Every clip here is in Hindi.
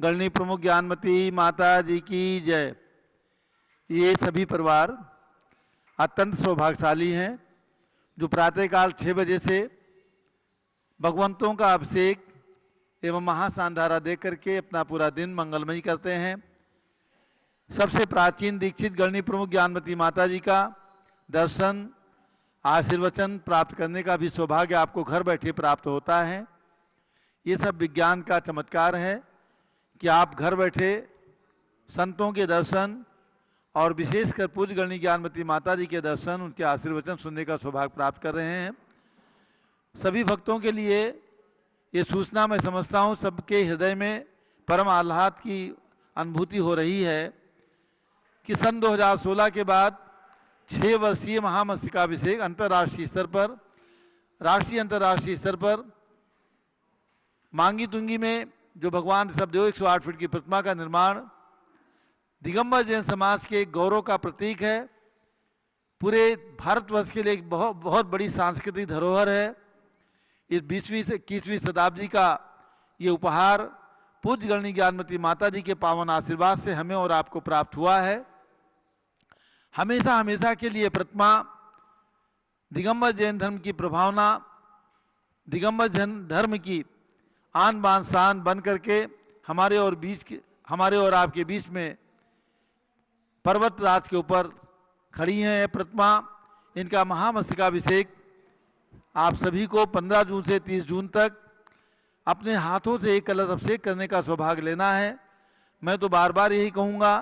गणनी प्रमुख ज्ञानमती माता जी की जय। ये सभी परिवार अत्यंत सौभाग्यशाली हैं जो प्रातःकाल 6 बजे से भगवंतों का अभिषेक एवं महासांधारा दे करके अपना पूरा दिन मंगलमय करते हैं। सबसे प्राचीन दीक्षित गणनी प्रमुख ज्ञानमती माता जी का दर्शन आशीर्वचन प्राप्त करने का भी सौभाग्य आपको घर बैठे प्राप्त होता है। ये सब विज्ञान का चमत्कार है कि आप घर बैठे संतों के दर्शन और विशेषकर पूज्य गणनी ज्ञानमती माता जी के दर्शन, उनके आशीर्वचन सुनने का सौभाग्य प्राप्त कर रहे हैं। सभी भक्तों के लिए ये सूचना मैं समझता हूँ सबके हृदय में परम आह्लाद की अनुभूति हो रही है कि सन 2016 के बाद 6 वर्षीय महामस्तकाभिषेक अंतर्राष्ट्रीय स्तर पर, राष्ट्रीय अंतर्राष्ट्रीय स्तर पर मांगी तुंगी में जो भगवान ऋषभदेव 108 फीट की प्रतिमा का निर्माण दिगंबर जैन समाज के गौरव का प्रतीक है। पूरे भारतवर्ष के लिए एक बहुत बहुत बड़ी सांस्कृतिक धरोहर है। इस 20वीं से 21वीं शताब्दी का ये उपहार पूज्य गणनी ज्ञानमती माता जी के पावन आशीर्वाद से हमें और आपको प्राप्त हुआ है। हमेशा हमेशा के लिए प्रतिमा दिगंबर जैन धर्म की प्रभावना, दिगंबर जैन धर्म की आन बान शान बन करके हमारे और आपके बीच में पर्वत राज के ऊपर खड़ी हैं प्रतिमा। इनका महामस्तकाभिषेक आप सभी को 15 जून से 30 जून तक अपने हाथों से एक कलश अभिषेक करने का सौभाग्य लेना है। मैं तो बार बार यही कहूँगा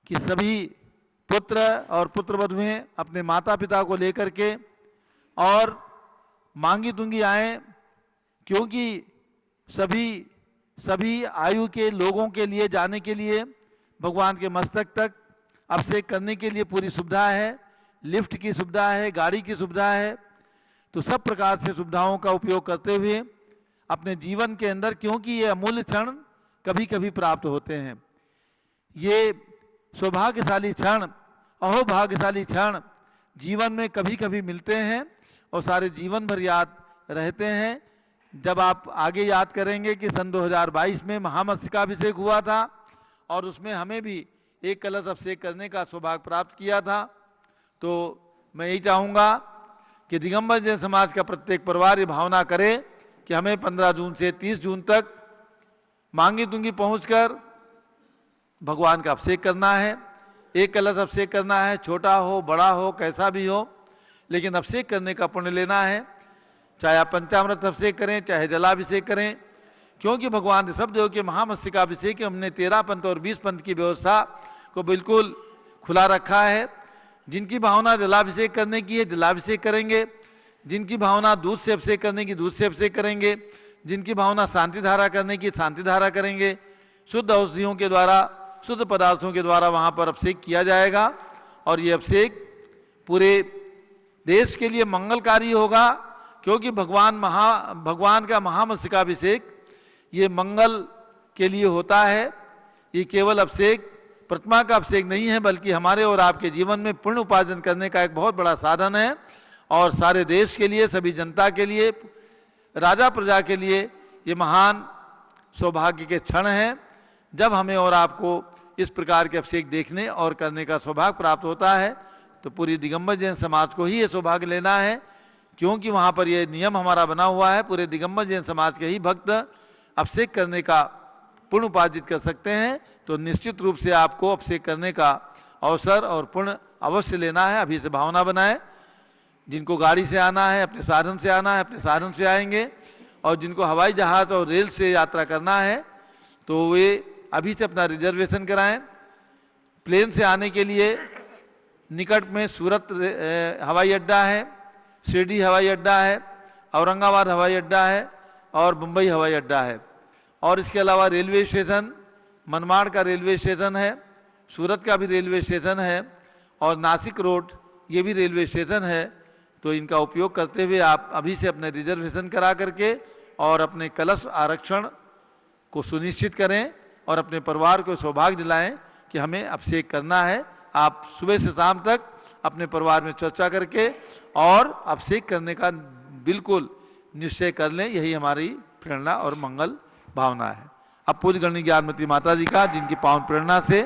कि सभी पुत्र और पुत्र वधुएं अपने माता पिता को लेकर के और मांगी तुंगी आएँ, क्योंकि सभी आयु के लोगों के लिए जाने के लिए भगवान के मस्तक तक अभिषेक करने के लिए पूरी सुविधा है। लिफ्ट की सुविधा है, गाड़ी की सुविधा है। तो सब प्रकार से सुविधाओं का उपयोग करते हुए अपने जीवन के अंदर, क्योंकि ये अमूल्य क्षण कभी कभी प्राप्त होते हैं, ये सौभाग्यशाली क्षण, अहोभाग्यशाली क्षण जीवन में कभी कभी मिलते हैं और सारे जीवन भर याद रहते हैं। जब आप आगे याद करेंगे कि सन 2022 में महामस्तकाभिषेक हुआ था और उसमें हमें भी एक कलश अभिषेक करने का सौभाग्य प्राप्त किया था, तो मैं यही चाहूँगा कि दिगंबर जैन समाज का प्रत्येक परिवार ये भावना करे कि हमें 15 जून से 30 जून तक मांगी तुंगी पहुंचकर भगवान का अभिषेक करना है। एक कलश अभिषेक करना है, छोटा हो बड़ा हो कैसा भी हो, लेकिन अभिषेक करने का पुण्य लेना है। चाहे आप पंचामृत अभिषेक करें, चाहे जलाभिषेक करें, क्योंकि भगवान ऋषभदेव के महामस्तकाभिषेक के हमने 13 पंथ और 20 पंथ की व्यवस्था को बिल्कुल खुला रखा है। जिनकी भावना जलाभिषेक करने की है जलाभिषेक करेंगे, जिनकी भावना दूध से अभिषेक करने की दूध से अभिषेक करेंगे, जिनकी भावना शांति धारा करने की शांति धारा करेंगे। शुद्ध औषधियों के द्वारा, शुद्ध पदार्थों के द्वारा वहाँ पर अभिषेक किया जाएगा और ये अभिषेक पूरे देश के लिए मंगलकारी होगा, क्योंकि भगवान का महामस्तकाभिषेक ये मंगल के लिए होता है। ये केवल अभिषेक प्रतिमा का अभिषेक नहीं है, बल्कि हमारे और आपके जीवन में पुण्य उपार्जन करने का एक बहुत बड़ा साधन है और सारे देश के लिए, सभी जनता के लिए, राजा प्रजा के लिए ये महान सौभाग्य के क्षण हैं जब हमें और आपको इस प्रकार के अभिषेक देखने और करने का सौभाग्य प्राप्त होता है। तो पूरी दिगंबर जैन समाज को ही ये सौभाग्य लेना है, क्योंकि वहाँ पर ये नियम हमारा बना हुआ है। पूरे दिगंबर जैन समाज के ही भक्त अभिषेक करने का पुण्य उपार्जित कर सकते हैं। तो निश्चित रूप से आपको अभिषेक करने का अवसर और पुण्य अवश्य लेना है। अभी से भावना बनाएं। जिनको गाड़ी से आना है, अपने साधन से आना है, अपने साधन से आएंगे, और जिनको हवाई जहाज और रेल से यात्रा करना है तो वे अभी से अपना रिजर्वेशन कराएं। प्लेन से आने के लिए निकट में सूरत हवाई अड्डा है, शिरडी हवाई अड्डा है, औरंगाबाद हवाई अड्डा है और मुंबई हवाई अड्डा है। और इसके अलावा रेलवे स्टेशन, मनमाड़ का रेलवे स्टेशन है, सूरत का भी रेलवे स्टेशन है और नासिक रोड ये भी रेलवे स्टेशन है। तो इनका उपयोग करते हुए आप अभी से अपने रिजर्वेशन करा करके और अपने कलश आरक्षण को सुनिश्चित करें और अपने परिवार को सौभाग्य दिलाएं कि हमें अभिषेक करना है। आप सुबह से शाम तक अपने परिवार में चर्चा करके और अभिषेक करने का बिल्कुल निश्चय कर लें। यही हमारी प्रेरणा और मंगल भावना है। अब पूज्य गणनी ज्ञानमती माता जी का, जिनकी पावन प्रेरणा से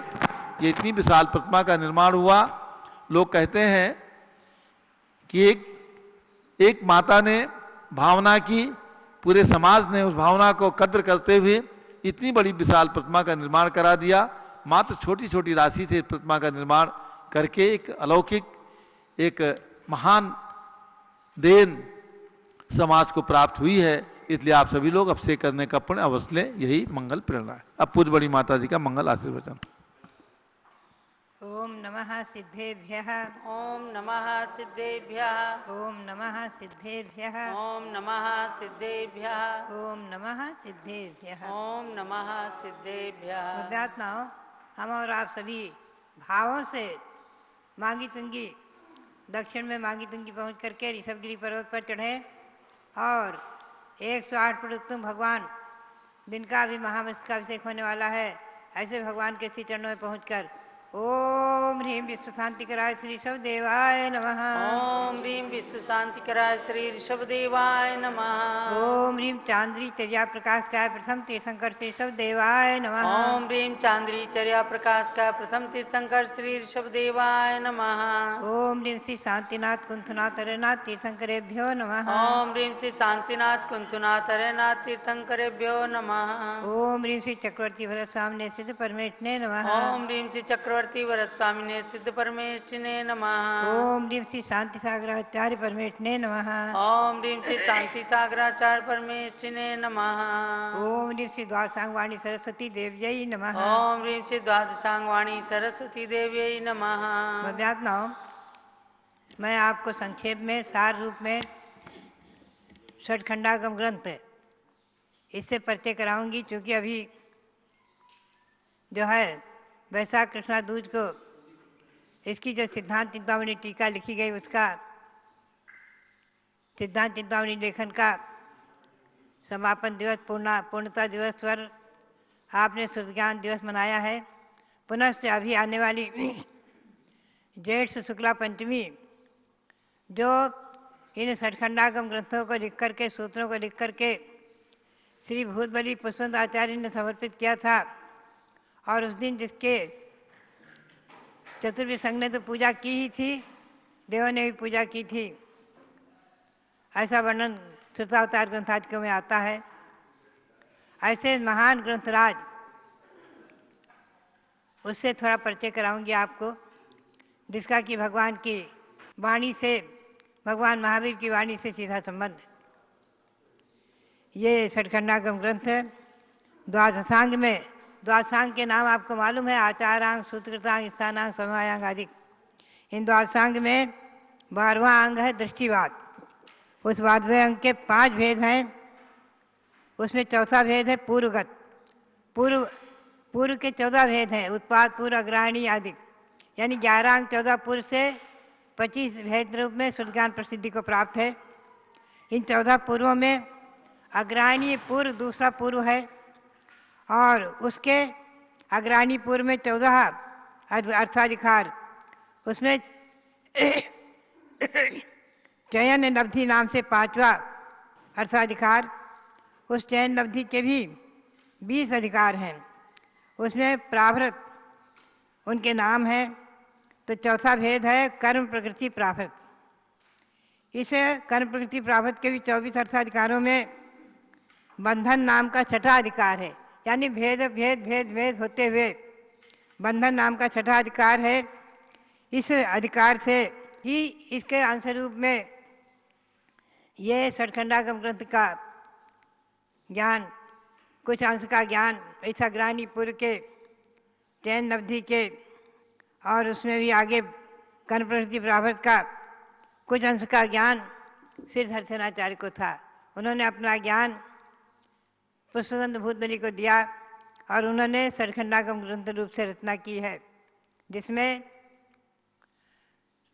ये इतनी विशाल प्रतिमा का निर्माण हुआ। लोग कहते हैं कि एक माता ने भावना की, पूरे समाज ने उस भावना को कद्र करते हुए इतनी बड़ी विशाल प्रतिमा का निर्माण करा दिया। मात्र छोटी छोटी राशि से प्रतिमा का निर्माण करके एक अलौकिक, एक महान देन समाज को प्राप्त हुई है। इसलिए आप सभी लोग अब से करने का पुण्य अवश्य लें, यही मंगल प्रेरणा है। अब पूज्य बड़ी माता जी का मंगल आशीर्वचन। ओम नमः सिद्धेभ्यः। ओम नमः सिद्धेभ्यः। ओम नमः सिद्धेभ्यः। ओम नमः सिद्धेभ्यः। ओम नमः सिद्धेभ्यः। ओम नमः सिद्धेभ्यः। मध्यात्माओं, हम और आप सभी भावों से मांगी तुंगी दक्षिण में मांगी तुंगी पहुँच करके ऋषभगिरी पर्वत पर चढ़े और 108 फुट उत्तम भगवान, जिनका अभी महामस्तकाभिषेक होने वाला है, ऐसे भगवान के श्री चरणों में पहुंचकर ओम ह्रीं विश्व शांति कराय श्री ऋषभ देवाय नमः। ओम ह्रीं विश्व शांति कराय श्री ऋषभ देवाय नमः। ओम ह्रीं चांद्री चर्या प्रकाश काय प्रथम तीर्थंकर श्री ऋषभ देवाय नमः। ओम ह्रीं चांद्री चर्या प्रकाश काय प्रथम तीर्थंकर श्री ऋषभ देवाय नमः। ओम ह्रीं श्री शांतिनाथ कुंथनाथ हरेनाथ तीर्थंकरेभ्यो नमः। ओम ह्रीं श्री शांतिनाथ कुंथनाथ हरेनाथ तीर्थंकरेभ्यो नमः। ओम ह्रीं श्री चक्रवर्ती भरत स्वामी सिद्ध परमेष्ठिने नमः। ओम ह्रीं श्री चक्रवर्ती वरद स्वामिने सिद्ध परमेष्ठिने नमः। ओम ह्रीं श्री शांति सागराचार्य परमेष्ठिने नमः। ओम ह्रीं श्री शांति सागराचार्य परमेष्ठिने नमः। ओम ह्रीं श्री द्वादशांगवाणी सरस्वती देव्यै नमः। ओम ह्रीं श्री द्वादशांगवाणी सरस्वती देव्यै नमः। मध्यात्माओं, मैं आपको संक्षेप में सार रूप में षटखंडागम ग्रंथ इससे परिचय कराऊंगी, क्योंकि अभी जो है वैशाख कृष्णा दूज को इसकी जो सिद्धांत चिंतामणि टीका लिखी गई, उसका सिद्धांत चिंतामणि लेखन का समापन दिवस पूर्णता दिवस पर आपने शुद्ध ज्ञान दिवस मनाया है। पुनः अभी आने वाली ज्येष्ठ शुक्ला पंचमी, जो इन षटखंडागम ग्रंथों को लिख करके, सूत्रों को लिख करके श्री भूतबली पुष्पवंत आचार्य ने समर्पित किया था, और उस दिन जिसके चतुर्वेद संघ ने तो पूजा की ही थी, देवों ने भी पूजा की थी, ऐसा वर्णन श्रुतावतार ग्रंथादिकों में आता है। ऐसे महान ग्रंथराज, उससे थोड़ा परिचय कराऊंगी आपको, जिसका कि भगवान की वाणी से, भगवान महावीर की वाणी से सीधा संबंध। ये षटखंडागम ग्रंथ द्वादशांग में, द्वादशांग के नाम आपको मालूम है, आचारांग, सूत्रकृतांग, स्थानांग, समयायांग आदि। इन द्वादशांग में 12वां अंग है दृष्टिवाद। उस 12वें अंग के 5 भेद हैं। उसमें चौथा भेद है पूर्वगत। पूर्व के 14 भेद हैं, उत्पाद, पूर्व, अग्रहणी आदि, यानी 11 अंग 14 पूर्व से 25 भेद रूप में शुद्ध ज्ञान प्रसिद्धि को प्राप्त है। इन 14 पूर्वों में अग्रहणी पूर्व दूसरा पूर्व है, और उसके अग्रहणी पूर्व में 14 अर्थाधिकार, उसमें चयन नवधि नाम से 5वां अर्थाधिकार, उस चयन नवधि के भी 20 अधिकार हैं। उसमें प्राभृत उनके नाम हैं। तो चौथा भेद है कर्म प्रकृति प्राभृत। इस कर्म प्रकृति प्राभृत के भी 24 अर्थाधिकारों में बंधन नाम का छठा अधिकार है, यानी भेद भेद भेद भेद होते हुए बंधन नाम का छठा अधिकार है। इस अधिकार से ही इसके अंशरूप में ये षटखंडागम ग्रंथ का ज्ञान, कुछ अंश का ज्ञान ऐसा ग्राणी पूर्व के चयन नवधि के, और उसमें भी आगे कर्म प्रकृति प्राभृत का कुछ अंश का ज्ञान सिद्धहर सेनाचार्य को था। उन्होंने अपना ज्ञान पुष्पवंत भूतबली को दिया, और उन्होंने षटखंडागम ग्रंथ रूप से रचना की है, जिसमें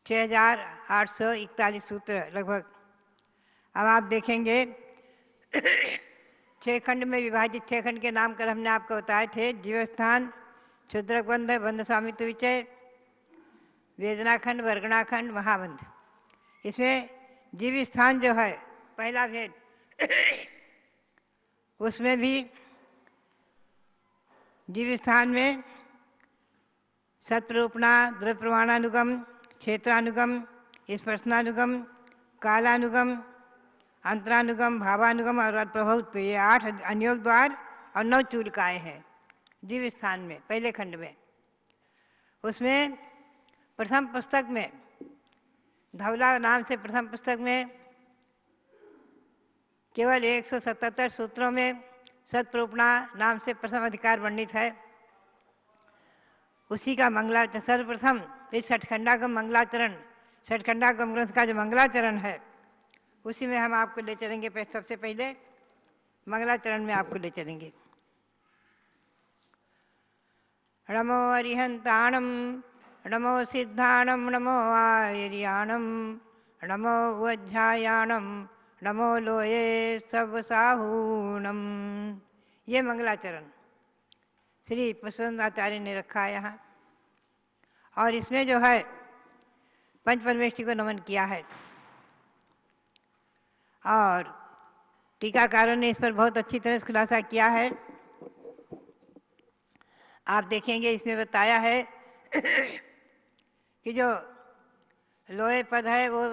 6841 सूत्र लगभग। अब आप देखेंगे 6 खंड में विभाजित, 6 खंड के नाम कर हमने आपको बताए थे। जीवस्थान, क्षुद्रक बंध, बंध स्वामित्व विचय, वेदनाखंड, वर्गणाखंड, महाबंध। इसमें जीव स्थान जो है पहला भेद, उसमें भी जीव स्थान में सत्प्रूपणा, द्रव्य प्रमाणानुगम, क्षेत्रानुगम, स्पर्शनानुगम, कालानुगम, अंतरानुगम, भावानुगम और प्रभुत्व, ये 8 अनियोग द्वार और 9 चूलिकाएँ हैं जीव स्थान में पहले खंड में। उसमें प्रथम पुस्तक में धवला नाम से प्रथम पुस्तक में केवल 177 सूत्रों में सत्प्रूपणा नाम से प्रथम अधिकार वर्णित है। उसी का सर्वप्रथम इस छठखंडागम मंगलाचरण, छठखंडागम ग्रंथ का जो मंगलाचरण है उसी में हम आपको ले चलेंगे। सबसे पहले मंगलाचरण में आपको ले चलेंगे। नमो अरिहंताणम, नमो सिद्धाणम, नमो आयर्याणम, नमो उज्जायाणम, नमो लोये सबसाहूणम। ये मंगलाचरण श्री पुष्पवंताचार्य ने रखा है यहाँ, और इसमें जो है पंच परमेष्ठी को नमन किया है। और टीकाकारों ने इस पर बहुत अच्छी तरह से खुलासा किया है। आप देखेंगे इसमें बताया है कि जो लोहे पद है वो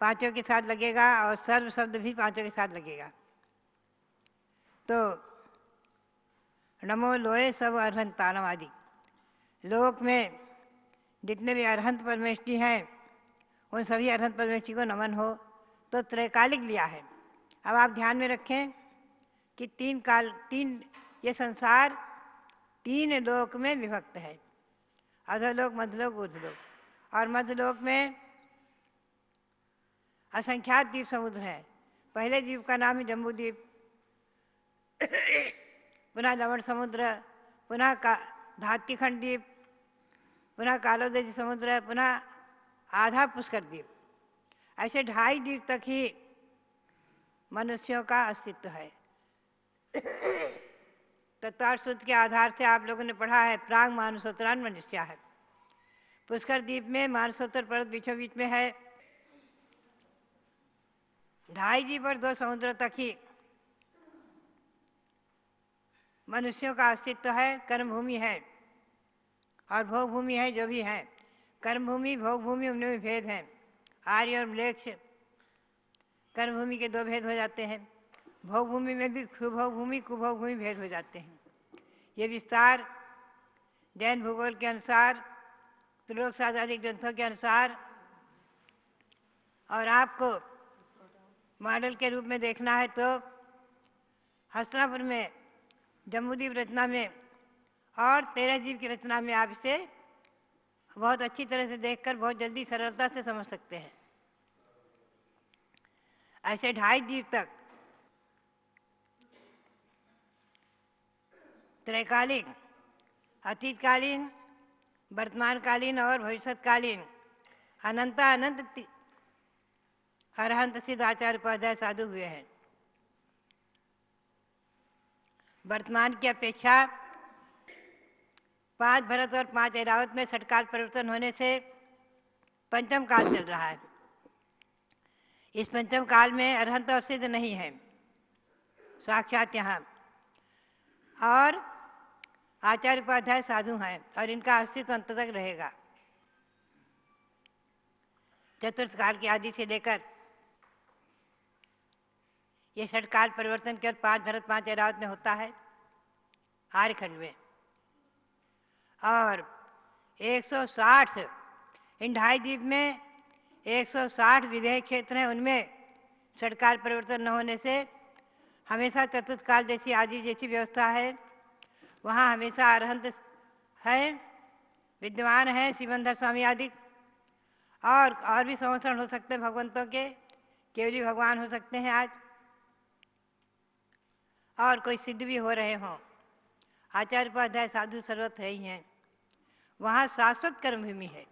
5 के साथ लगेगा और सर्व शब्द भी 5 के साथ लगेगा। तो नमो लोहे सब अरहंतानम आदि लोक में जितने भी अरहंत परमेष्ठी हैं उन सभी अरहंत परमेष्ठी को नमन हो। तो त्रैकालिक लिया है। अब आप ध्यान में रखें कि 3 ये संसार 3 लोक में विभक्त है, अधोलोक, मध्यलोक, ऊर्ध्वलोक। और मध्यलोक में असंख्यात द्वीप समुद्र हैं। पहले द्वीप का नाम है जम्बू द्वीप, पुनः लवण समुद्र, पुनः धात्तिखंड द्वीप, पुनः कालोदय समुद्र, पुनः आधा पुष्कर द्वीप। ऐसे 2.5 द्वीप तक ही मनुष्यों का अस्तित्व है। तत्वार्थ सूत्र के आधार से आप लोगों ने पढ़ा है प्राग मानसोत्तरान मनुष्य है। पुष्कर द्वीप में मानसोत्तर पर्वत बीचों बीच में है। 2.5 द्वीप और 2 समुद्र तक ही मनुष्यों का अस्तित्व है, कर्मभूमि है और भोग भूमि है। जो भी है कर्मभूमि, भोग भूमि, उनमें भी भेद हैं। आर्य और म्लेच्छ कर्मभूमि के 2 भेद हो जाते हैं। भोग भूमि में भी सुभोग भूमि, कुभोग भूमि भेद हो जाते हैं। ये विस्तार जैन भूगोल के अनुसार, त्रिलोक शास्त्र आदि ग्रंथों के अनुसार और आपको मॉडल के रूप में देखना है तो हस्तिनापुर में जम्बूद्वीप रचना में और 13 द्वीप की रचना में आप इसे बहुत अच्छी तरह से देखकर बहुत जल्दी सरलता से समझ सकते हैं। ऐसे 2.5 द्वीप तक त्रैकालिक, अतीतकालीन, वर्तमानकालीन और भविष्यकालीन अनंत अरहंत सिद्ध आचार्य उपाध्याय साधु हुए हैं। वर्तमान की अपेक्षा 5 भरत और 5 ऐरावत में षटकाल परिवर्तन होने से पंचम काल चल रहा है। इस पंचम काल में अरहंत और सिद्ध नहीं है साक्षात यहाँ, और आचार्य उपाध्याय साधु हैं और इनका अस्तित्व अंत तक रहेगा। चतुर्थ काल की आदि से लेकर ये षटकाल परिवर्तन केवल 5 भरत 5 ऐरावत में होता है आर्यखंड में, और 160 इन 2.5 द्वीप में 160 विदेह क्षेत्र हैं। उनमें षटकाल परिवर्तन न होने से हमेशा चतुर्थ काल जैसी आदि जैसी व्यवस्था है। वहाँ हमेशा अरहंत है, विद्यमान है, शिवंधर स्वामी आदि, और भी संवत्सरण हो सकते हैं भगवंतों के, केवली भगवान हो सकते हैं आज, और कोई सिद्ध भी हो रहे हों। आचार्य उपाध्याय साधु सर्वत्र ही हैं। वहाँ शाश्वत कर्मभूमि है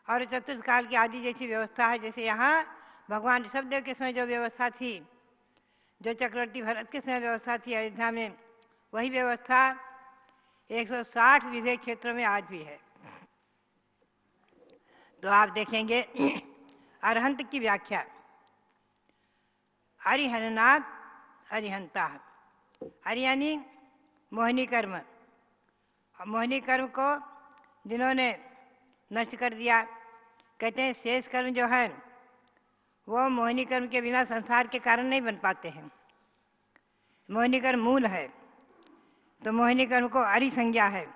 और चतुर्थ काल की आदि जैसी व्यवस्था है। जैसे यहाँ भगवान ऋषभदेव के समय जो व्यवस्था थी, जो चक्रवर्ती भरत के समय व्यवस्था थी अयोध्या में, वही व्यवस्था 160 विधेय क्षेत्रों में आज भी है। तो आप देखेंगे अरहंत की व्याख्या अरिहरनाथ अरिहंता। अरि यानी मोहिनी कर्म। मोहिनी कर्म को जिन्होंने नष्ट कर दिया, कहते हैं शेष कर्म जो है वो मोहिनी कर्म के बिना संसार के कारण नहीं बन पाते हैं। मोहिनी कर्म मूल है, तो मोहिनी कर्म को अरि संज्ञा है।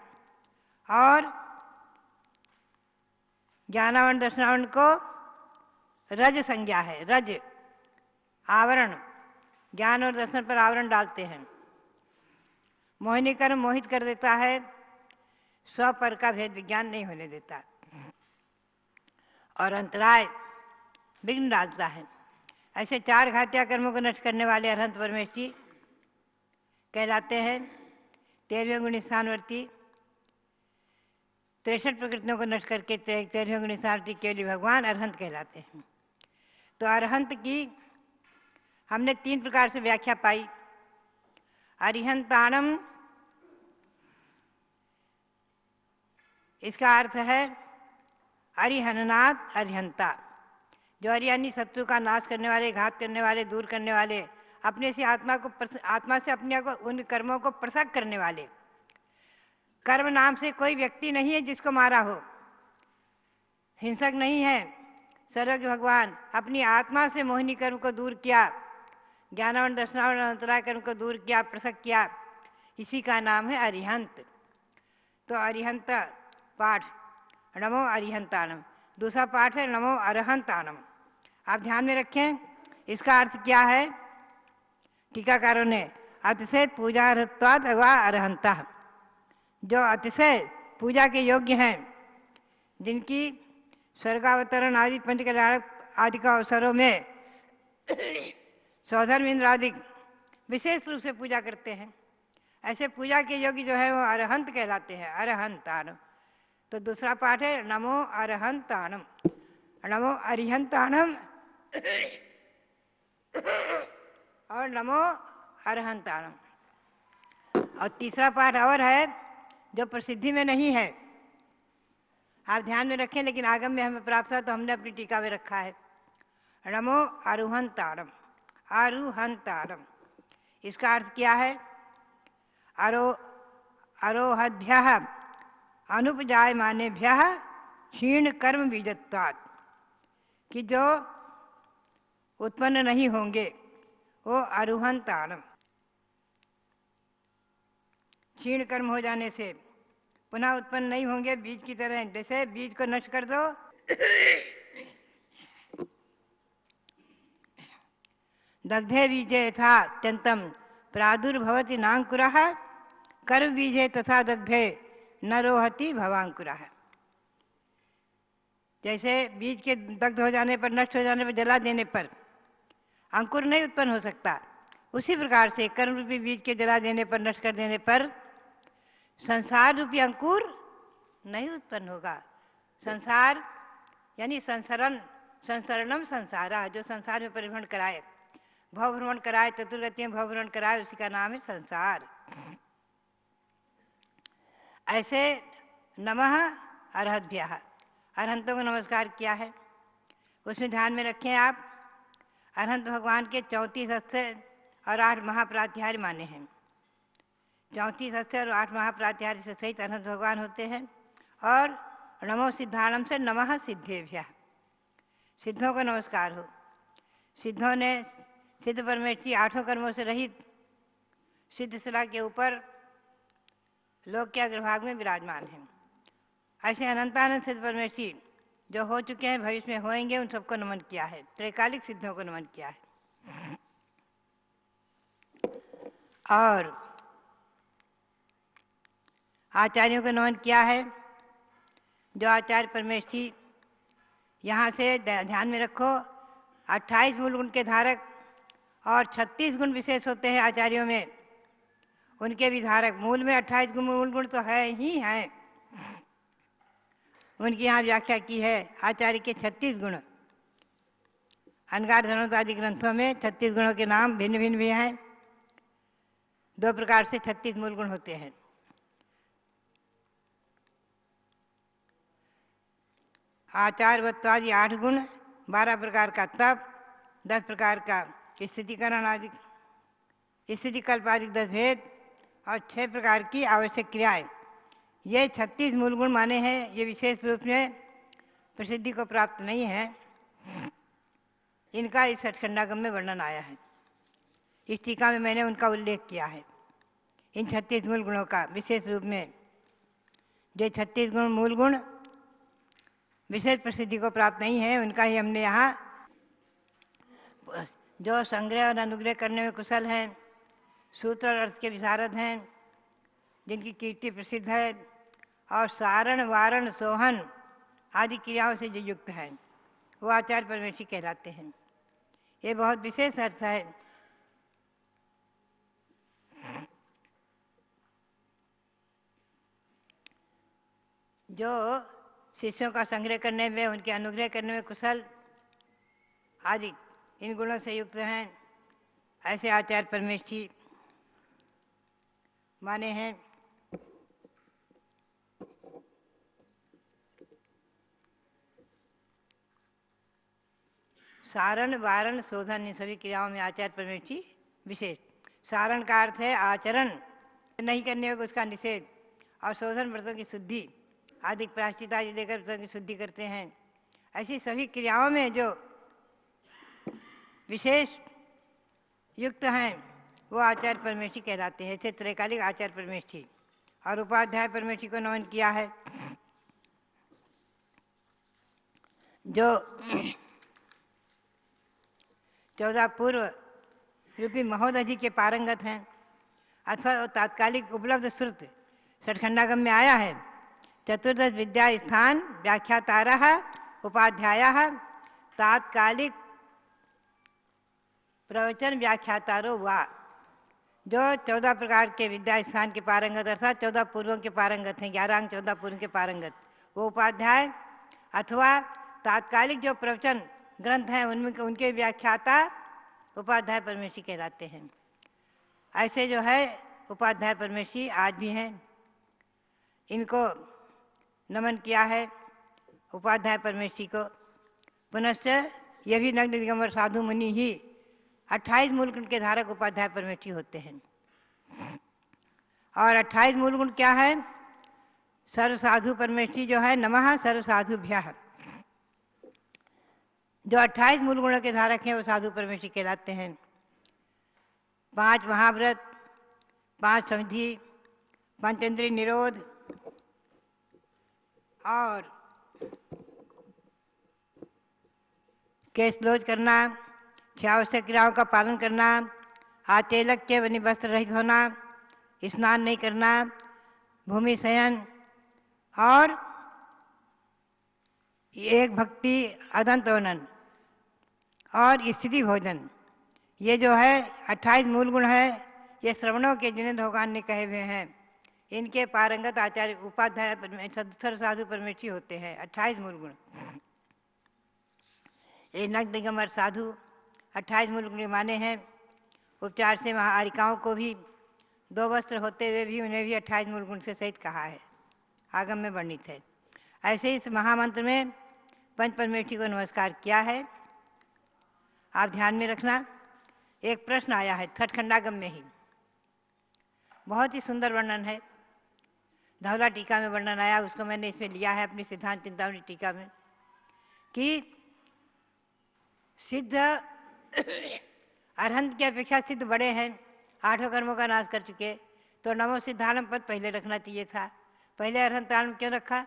और ज्ञानावरण दर्शनावरण को रज संज्ञा है। रज आवरण, ज्ञान और दर्शन पर आवरण डालते हैं। मोहिनी कर्म मोहित कर देता है, स्व पर का भेद विज्ञान नहीं होने देता और अंतराय विघ्न डालता है। ऐसे 4 घातिया कर्मों को नष्ट करने वाले अरहंत परमेष्ठी कहलाते हैं। 13वें गुण स्थानवर्ती 63 प्रकृतियों को नष्ट करके 13वें गुण स्थानवर्ती केवली भगवान अरहंत कहलाते हैं। तो अरहंत की हमने 3 प्रकार से व्याख्या पाई। अरिहंताणम, इसका अर्थ है अरिहननाथ अरिहंता, जो अरियानी शत्रु का नाश करने वाले, घात करने वाले, दूर करने वाले, अपने से आत्मा से अपने को उन कर्मों को पृथक करने वाले। कर्म नाम से कोई व्यक्ति नहीं है जिसको मारा हो, हिंसक नहीं है। सर्वज्ञ भगवान अपनी आत्मा से मोहिनी कर्म को दूर किया, ज्ञानावरण दर्शनावरण अंतराय कर्म को दूर किया, पृथक किया, इसी का नाम है अरिहंत। तो अरिहंत पाठ नमो अरिहंतानम, दूसरा पाठ है नमो अरहंतानम। आप ध्यान में रखें, इसका अर्थ क्या है? टीकाकारों ने अतिशय पूजार्हत्वाद वा अरहंता, जो अतिशय पूजा के योग्य हैं, जिनकी स्वर्गावतरण आदि पंचकल्याण आदि का अवसरों में सौधर्म इंद्र आदि विशेष रूप से पूजा करते हैं, ऐसे पूजा के योग्य जो है वो अरहंत कहलाते हैं। अरहंतानम। तो दूसरा पाठ है नमो अरहंतानम, नमो अरिहंतानम और नमो अरहंतानम। और तीसरा पाठ और है जो प्रसिद्धि में नहीं है, आप ध्यान में रखें, लेकिन आगम में हमें प्राप्त हुआ तो हमने अपनी टीका में रखा है। नमो अरुहंतानम, अरुहंतानम। इसका अर्थ क्या है? आरोहद्भ्यः अनुपजायमानेभ्यः क्षीण कर्म बीजत्वात्, कि जो उत्पन्न नहीं होंगे वो अरुहंतानम, क्षीण कर्म हो जाने से पुनः उत्पन्न नहीं होंगे, बीज की तरह। जैसे बीज को नष्ट कर दो दग्धे बीजे यथा अत्यंतम प्रादुर्भवति नांकुरः, कर्म बीजे तथा दग्धे न रोहति भवांकुरः। जैसे बीज के दग्ध हो जाने पर, नष्ट हो जाने पर, जला देने पर अंकुर नहीं उत्पन्न हो सकता, उसी प्रकार से कर्म रूपी बीज के जला देने पर, नष्ट कर देने पर संसार रूपी अंकुर नहीं उत्पन्न होगा। संसार यानी संसरण, संसरणम संसारा, जो संसार में परिभ्रमण कराए, भव भ्रमण कराए, चतुर्गति में भव भ्रमण कराए, उसी का नाम है संसार। ऐसे नमः अरहद्भ्यः, अरहंतों को नमस्कार किया है। उसमें ध्यान में रखें आप, अरहंत भगवान के 34 हस्त और 8 महाप्रातिहार्य माने हैं। 34 हस्त और 8 महाप्रातिहार्य से सहित अरहंत भगवान होते हैं। और नमो सिद्धाणम से नमः सिद्धेभ्यः, सिद्धों को नमस्कार हो। सिद्धों ने, सिद्ध परमेष्ठी 8 कर्मों से रहित सिद्ध शिला के ऊपर लोक के अग्रभाग में विराजमान हैं। ऐसे अनंतानंद सिद्ध परमेष्ठी जो हो चुके हैं, भविष्य में होंगे, उन सबको नमन किया है। त्रैकालिक सिद्धों को नमन किया है। और आचार्यों को नमन किया है। जो आचार्य परमेष्ठी, यहाँ से ध्यान में रखो, 28 मूल गुण के धारक और 36 गुण विशेष होते हैं आचार्यों में, उनके भी धारक। मूल में 28 गुण, मूल गुण तो है ही हैं, उनकी यहाँ व्याख्या की है। आचार्य के 36 गुण, अनगार धर्मों आदि ग्रंथों में 36 गुणों के नाम भिन्न भिन्न भी हैं। 2 प्रकार से 36 मूल गुण होते हैं। आचार्यवत्वादि 8 गुण, 12 प्रकार का तप, 10 प्रकार का स्थितिकरण आदि, स्थिति कल्प आदि 10 भेद और 6 प्रकार की आवश्यक क्रियाएं। ये 36 मूल गुण माने हैं, ये विशेष रूप में प्रसिद्धि को प्राप्त नहीं है। इनका इस छठखंडागम में वर्णन आया है। इस टीका में मैंने उनका उल्लेख किया है। इन 36 मूल गुणों का विशेष रूप में जो 36 गुण मूल गुण विशेष प्रसिद्धि को प्राप्त नहीं है, उनका ही हमने यहाँ जो संग्रह और अनुग्रह करने में कुशल हैं, सूत्र और अर्थ के विशारद हैं, जिनकी कीर्ति प्रसिद्ध है, और सारण वारण सोहन आदि क्रियाओं से जो युक्त हैं, वो आचार्य परमेष्ठी कहलाते हैं। ये बहुत विशेष अर्थ है। जो शिष्यों का संग्रह करने में, उनके अनुग्रह करने में कुशल आदि इन गुणों से युक्त हैं, ऐसे आचार्य परमेष्ठी माने हैं। सारण वारण शोधन इन सभी क्रियाओं में आचार्य परमेष्ठी विशेष। सारण का अर्थ है आचरण नहीं करने योग्य उसका निषेध, और शोधन व्रतों की शुद्धि आदि प्रायश्चित आदि देकर व्रतों की शुद्धि करते हैं। ऐसी सभी क्रियाओं में जो विशेष युक्त हैं, वो आचार्य परमेष्ठी कहलाते हैं। ऐसे त्रैकालिक आचार्य परमेष्ठी और उपाध्याय परमेष्ठी को नमन किया है। जो 14 पूर्व रूपी महोदधि के पारंगत हैं, अथवा तात्कालिक उपलब्ध श्रुत छठखंडागम में आया है। चतुर्दश विद्या स्थान व्याख्यातारः उपाध्यायः तात्कालिक प्रवचन व्याख्यातारो वा। जो 14 प्रकार के विद्या स्थान के पारंगत अर्थात 14 पूर्वों के पारंगत हैं, 11 अंग 14 पूर्व के पारंगत, वो उपाध्याय अथवा तात्कालिक जो प्रवचन ग्रंथ हैं उनमें उनके व्याख्याता उपाध्याय परमेष्ठी कहलाते हैं। ऐसे जो है उपाध्याय परमेष्ठी आज भी हैं। इनको नमन किया है उपाध्याय परमेष्ठी को। पुनश्च ये भी नग्न दिगंबर साधु मुनि ही 28 मूल गुण के धारक उपाध्याय परमेष्ठी होते हैं। और 28 मूल गुण क्या है? सर्व साधु परमेष्ठी जो है नमः सर्व साधुभ्यः। जो 28 मूल गुणों के धारक हैं वो साधु परमेष्ठी कहलाते हैं। 5 महाव्रत, 5 समधि, पंचेंद्रिय निरोध और केशलोज करना, 6 आवश्यक क्रियाओं का पालन करना, आचेलक के बनी वस्त्र रहित होना, स्नान नहीं करना, भूमि शयन और एक भक्ति अदंत वर्णन और स्थिति भोजन, ये जो है 28 मूल गुण है। ये श्रवणों के जिन्हें भगवान ने कहे हुए हैं, इनके पारंगत आचार्य उपाध्याय सर्व साधु परमेष्ठी होते हैं। 28 मूल गुण। ये नग्न दिगंबर साधु 28 मूल गुण माने हैं। उपचार से महाआरिकाओं को भी 2 वस्त्र होते हुए भी उन्हें भी 28 मूल गुण से सहित कहा है, आगम में वर्णित है। ऐसे इस महामंत्र में पंच परमेष्ठी को नमस्कार किया है। आप ध्यान में रखना, एक प्रश्न आया है छठखंडागम में ही, बहुत ही सुंदर वर्णन है। धवला टीका में वर्णन आया, उसको मैंने इसमें लिया है अपनी सिद्धांत चिंतामणि टीका में, कि सिद्ध अरहंत की अपेक्षा सिद्ध बड़े हैं, 8 कर्मों का नाश कर चुके, तो नमो सिद्धानम पद पहले रखना चाहिए था। पहले अरहंत आनंद क्यों रखा?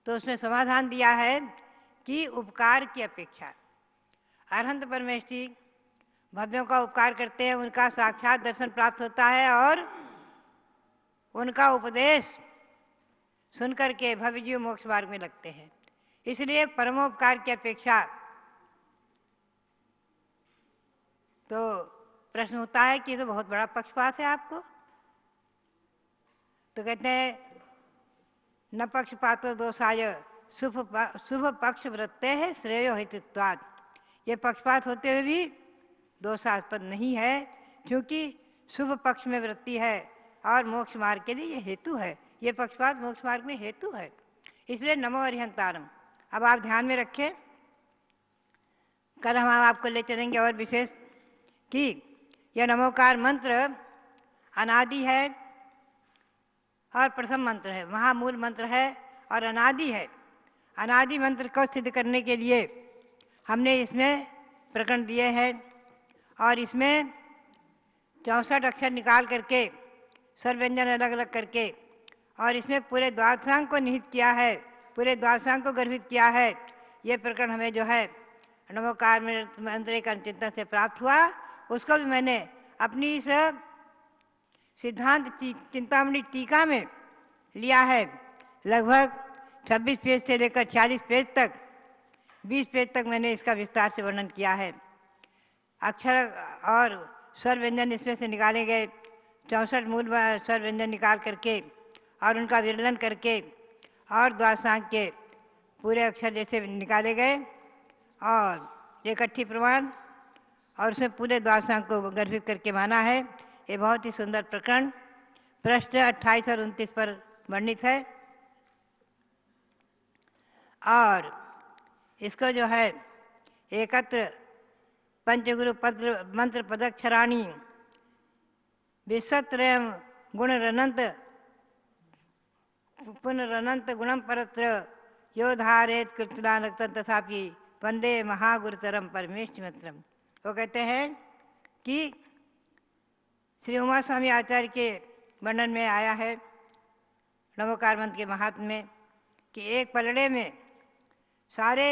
तो उसमें समाधान दिया है कि उपकार की अपेक्षा अरहंत परमेष्ठी भव्यों का उपकार करते हैं, उनका साक्षात दर्शन प्राप्त होता है और उनका उपदेश सुनकर के भव्य जीव मोक्ष मार्ग में लगते हैं। इसलिए परमोपकार की अपेक्षा तो प्रश्न होता है कि ये तो बहुत बड़ा पक्षपात है आपको। तो कहते हैं न पक्षपातो दोषाय शुभ पक्ष वृत्ते है श्रेयो हेतुत्वात्। ये पक्षपात होते हुए भी दोषास्पद नहीं है, क्योंकि शुभ पक्ष में वृत्ति है और मोक्ष मार्ग के लिए ये हेतु है। ये पक्षपात मोक्ष मार्ग में हेतु है, इसलिए नमो अरिहंतारम। अब आप ध्यान में रखें, कल हम आपको ले चलेंगे और विशेष कि यह नमोकार मंत्र अनादि है और प्रथम मंत्र है, महामूल मंत्र है और अनादि है। अनादि मंत्र को सिद्ध करने के लिए हमने इसमें प्रकरण दिए हैं और इसमें 64 अक्षर निकाल करके स्वर व्यंजन अलग अलग करके और इसमें पूरे द्वादशांग को निहित किया है, पूरे द्वादशांग को गर्भित किया है। ये प्रकरण हमें जो है नमोकार मंत्र का चिंतन से प्राप्त हुआ, उसको भी मैंने अपनी इस सिद्धांत चिंतामणि टीका में लिया है। लगभग 26 पेज से लेकर 46 पेज तक, 20 पेज तक मैंने इसका विस्तार से वर्णन किया है। अक्षर और स्वर व्यंजन इसमें से निकाले गए, 64 मूल स्वर व्यंजन निकाल करके और उनका विरलन करके और द्वादशांग के पूरे अक्षर जैसे निकाले गए और इकट्ठी प्रमाण और उसमें पूरे द्वादशांग को गर्भित करके माना है। ये बहुत ही सुंदर प्रकरण पृष्ठ 28 और 29 पर वर्णित है और इसको जो है एकत्र पंचगुरु पत्र मंत्र पदक्षराणी विश्वत्रयम गुणरनंत पुनरनंत गुणम परत्र योधारेत कृतनानक तथापि वंदे महागुरुतरम परमेष्ठिमत्रम। वो कहते हैं कि श्री उमा स्वामी आचार्य के वर्णन में आया है नमोकार मंत्र के महात्म्य में कि एक पलड़े में सारे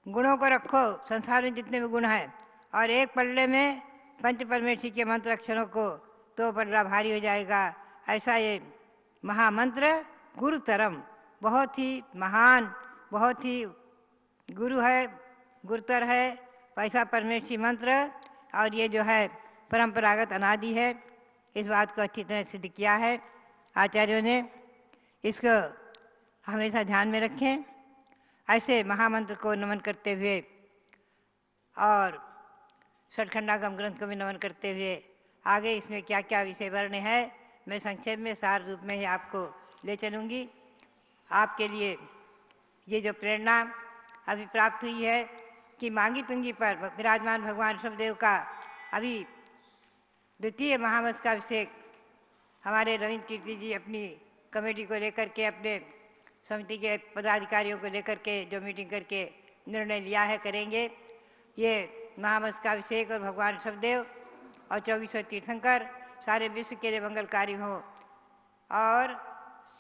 गुणों को रखो, संसार में जितने भी गुण हैं, और एक पलड़े में पंच परमेष्ठी के मंत्र अक्षरों को, तो पलड़ा भारी हो जाएगा। ऐसा ये महामंत्र गुरुतरम बहुत ही महान, बहुत ही गुरु है, गुरुतर है, ऐसा परमेष्ठी मंत्र और ये जो है परंपरागत अनादि है। इस बात को अच्छी तरह सिद्ध किया है आचार्यों ने, इसको हमेशा ध्यान में रखें। ऐसे महामंत्र को नमन करते हुए और षटखंडागम ग्रंथ को भी नमन करते हुए आगे इसमें क्या क्या विषय वर्ण है मैं संक्षेप में सार रूप में ही आपको ले चलूँगी। आपके लिए ये जो प्रेरणा अभी प्राप्त हुई है कि मांगी तुंगी पर विराजमान भगवान ऋषभदेव का अभी द्वितीय महावंश का अभिषेक हमारे रविंद्र कीर्ति जी अपनी कमेटी को लेकर के, अपने समिति के पदाधिकारियों को लेकर के जो मीटिंग करके निर्णय लिया है करेंगे। ये महावंश का अभिषेक और भगवान ऋषभदेव और 2400 तीर्थंकर सारे विश्व के लिए मंगलकारी हों और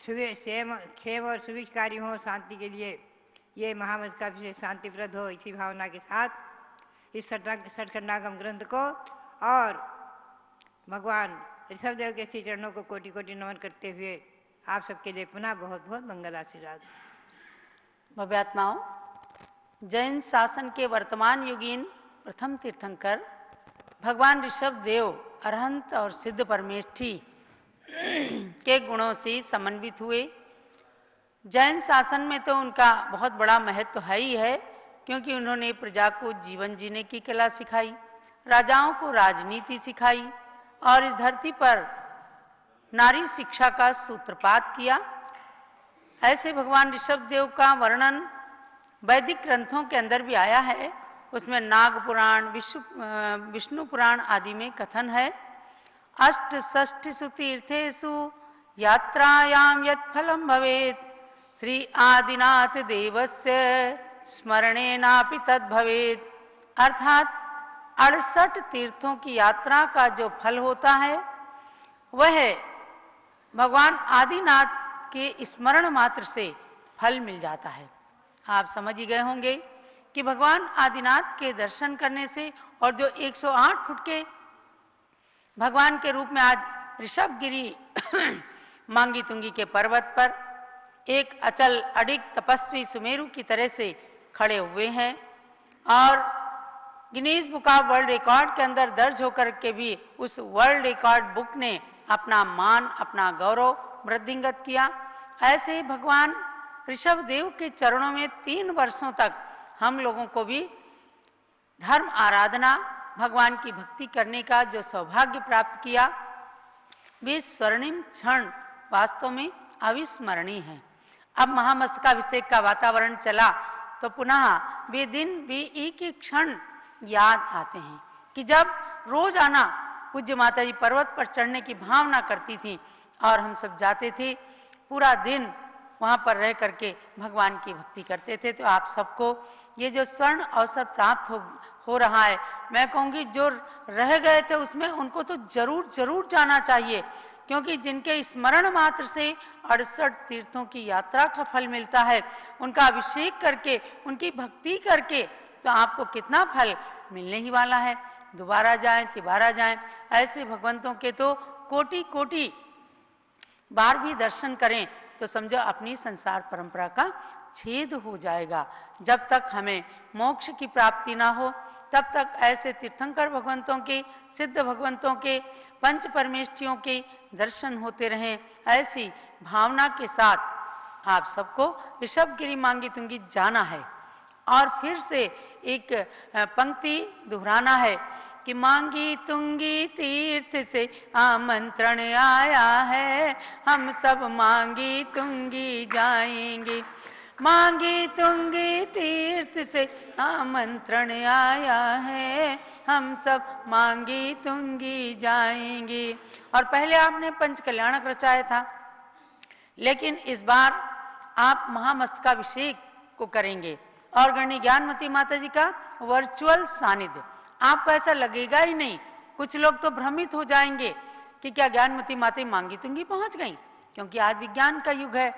क्षेम और सुविचारी हों, शांति के लिए ये महावंश का अभिषेक शांतिप्रद हो। इसी भावना के साथ इस षटखंडागम ग्रंथ को और भगवान ऋषभदेव के श्री चरणों को कोटि कोटि नमन करते हुए आप सबके लिए पुनः बहुत बहुत मंगल आशीर्वाद। भव्यात्माओं, जैन शासन के वर्तमान युगीन प्रथम तीर्थंकर भगवान ऋषभदेव अरहंत और सिद्ध परमेष्ठी के गुणों से समन्वित हुए। जैन शासन में तो उनका बहुत बड़ा महत्व तो है ही है, क्योंकि उन्होंने प्रजा को जीवन जीने की कला सिखाई, राजाओं को राजनीति सिखाई और इस धरती पर नारी शिक्षा का सूत्रपात किया। ऐसे भगवान ऋषभदेव का वर्णन वैदिक ग्रंथों के अंदर भी आया है। उसमें नाग पुराण, विष्णु पुराण आदि में कथन है, अष्टषष्टिषु तीर्थेषु यात्रायां यत् फलं भवेत् श्री आदिनाथ देवस्य स्मरणेनापि तद् भवेत्। अर्थात 68 तीर्थों की यात्रा का जो फल होता है वह भगवान आदिनाथ के स्मरण मात्र से फल मिल जाता है। आप समझ ही गए होंगे कि भगवान आदिनाथ के दर्शन करने से और जो 108 फुट के भगवान के रूप में आज ऋषभगिरी मांगी तुंगी के पर्वत पर एक अचल अडिग तपस्वी सुमेरु की तरह से खड़े हुए हैं और Guinness book of world record के अंदर दर्ज होकर के भी उस वर्ल्ड रिकॉर्ड बुक ने अपना मान, अपना गौरव वृद्धिंगत किया। ऐसे ही भगवान ऋषभदेव के चरणों में 3 वर्षों तक हम लोगों को भी धर्म आराधना, भगवान की भक्ति करने का जो सौभाग्य प्राप्त किया, वे स्वर्णिम क्षण वास्तव में अविस्मरणीय है। अब महामस्तकाभिषेक का वातावरण चला तो पुनः वे दिन, वे एक एक क्षण याद आते हैं कि जब रोजाना पूज्य माता जी पर्वत पर चढ़ने की भावना करती थी और हम सब जाते थे, पूरा दिन वहाँ पर रह करके भगवान की भक्ति करते थे। तो आप सबको ये जो स्वर्ण अवसर प्राप्त हो रहा है, मैं कहूँगी जो रह गए थे उसमें उनको तो जरूर जाना चाहिए, क्योंकि जिनके स्मरण मात्र से 68 तीर्थों की यात्रा का फल मिलता है, उनका अभिषेक करके, उनकी भक्ति करके तो आपको कितना फल मिलने ही वाला है। दोबारा जाएं, तिबारा जाएं, ऐसे भगवंतों के तो कोटि कोटि बार भी दर्शन करें तो समझो अपनी संसार परंपरा का छेद हो जाएगा। जब तक हमें मोक्ष की प्राप्ति ना हो तब तक ऐसे तीर्थंकर भगवंतों के, सिद्ध भगवंतों के, पंच परमेष्ठियों के दर्शन होते रहें। ऐसी भावना के साथ आप सबको ऋषभगिरी मांगी तुंगी जाना है। और फिर से एक पंक्ति दोहराना है कि मांगी तुंगी तीर्थ से आमंत्रण आया है, हम सब मांगी तुंगी जाएंगे। मांगी तुंगी तीर्थ से आमंत्रण आया है, हम सब मांगी तुंगी जाएंगे। और पहले आपने पंच कल्याणक रचाया था, लेकिन इस बार आप महामस्तकाभिषेक को करेंगे और गणनी ज्ञानमती माता जी का वर्चुअल सानिध्य। आपको ऐसा लगेगा ही नहीं, कुछ लोग तो भ्रमित हो जाएंगे कि क्या ज्ञानमती माता मांगी तुंगी पहुंच गई, क्योंकि आज विज्ञान का युग है।